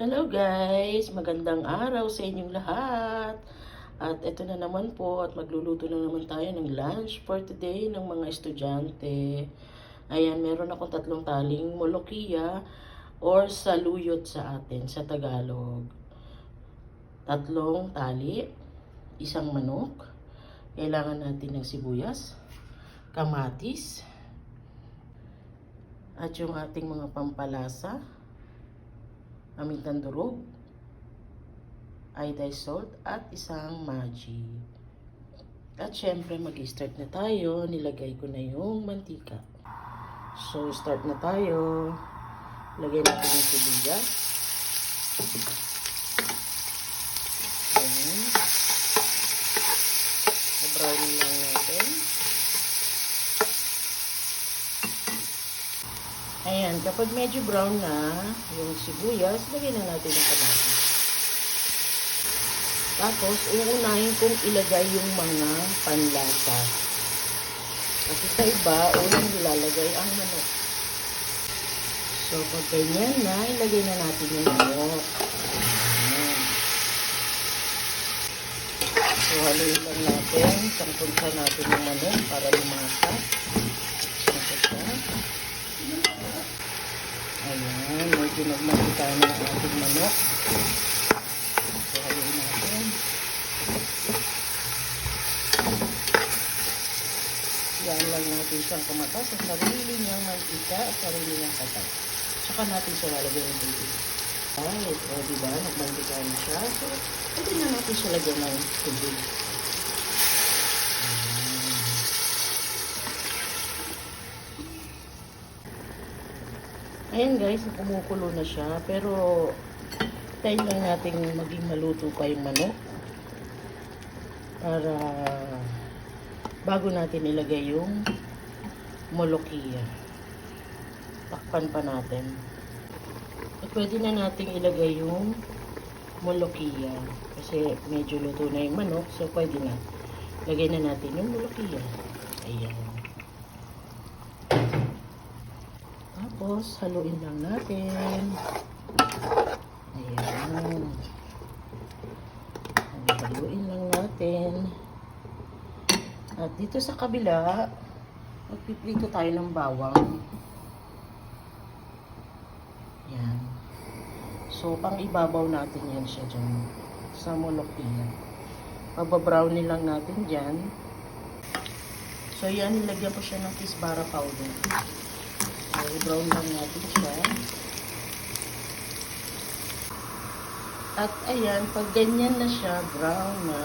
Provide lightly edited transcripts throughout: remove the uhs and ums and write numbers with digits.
Hello guys! Magandang araw sa inyong lahat. At ito na naman po at magluluto na naman tayo ng lunch for today ng mga estudyante. Ayan, meron akong tatlong taling molokiya or saluyot sa atin sa Tagalog. Tatlong tali, isang manok. Kailangan natin ng sibuyas, kamatis, at yung ating mga pampalasa, amintang durog, iodized salt, at isang Maggi. At syempre mag-start na tayo. Nilagay ko na yung mantika. So start na tayo. Lagay natin yung sibuyas. Ayan. I-browning lang natin. Ayan, kapag medyo brown na yung sibuyas, lagay na natin yung kamatis. Tapos, uunahin kong ilagay yung mga panlasa. Kasi sa iba, unang nilalagay ang manok. So, pag ganyan na, ilagay na natin yung manok. Ayan. So, haluin lang natin. Sangkunsa natin yung manok para lumasa. Sangkunsa. Ayan, medyo nagmakita na ang ating manok. So, haluin natin. Yan lang natin siyang kumata sa sarili niyang mantika at sarili niyang katas. Saka natin siya lalagyan ng tubig. Ay, o diba, nagmantika na siya. So, pwede na natin siya lagyan ng tubig. Ayan guys, kumukulo na siya. Pero, tayo lang natin maging maluto pa yung manok. Para, bago natin ilagay yung molokiya. Takpan pa natin. At pwede na natin ilagay yung molokiya. Kasi medyo luto na yung manok. So, pwede na. Lagay na natin yung molokiya. Ayan. Tapos, haluin lang natin. Ayan. Haluin lang natin. At dito sa kabila, magpiprito tayo ng bawang. Ayan. So, pang ibabaw natin yan siya dyan. Sa molokiya. Pababrown lang natin dyan. So, yan. Nilagyan ko siya ng kisbara powder. So, i-brown lang natin siya. At ayan, pag ganyan na siya, brown na,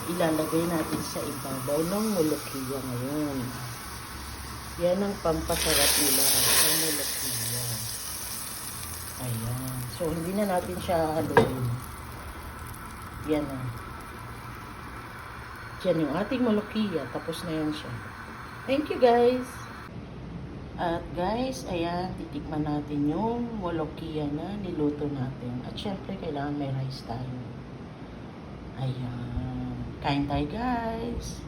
ilalagay natin sa ibabaw ng molokiya ngayon. Yan ang pampasarap nila sa molokiya. Ayan. So, hindi na natin siya haluin. Yan na. Yan yung ating molokiya. Tapos na yan siya. Thank you guys! At guys, ayan, titikman natin yung molokiya na niluto natin. At syempre, kailangan may rice tayo. Ayan. Kain tayo guys!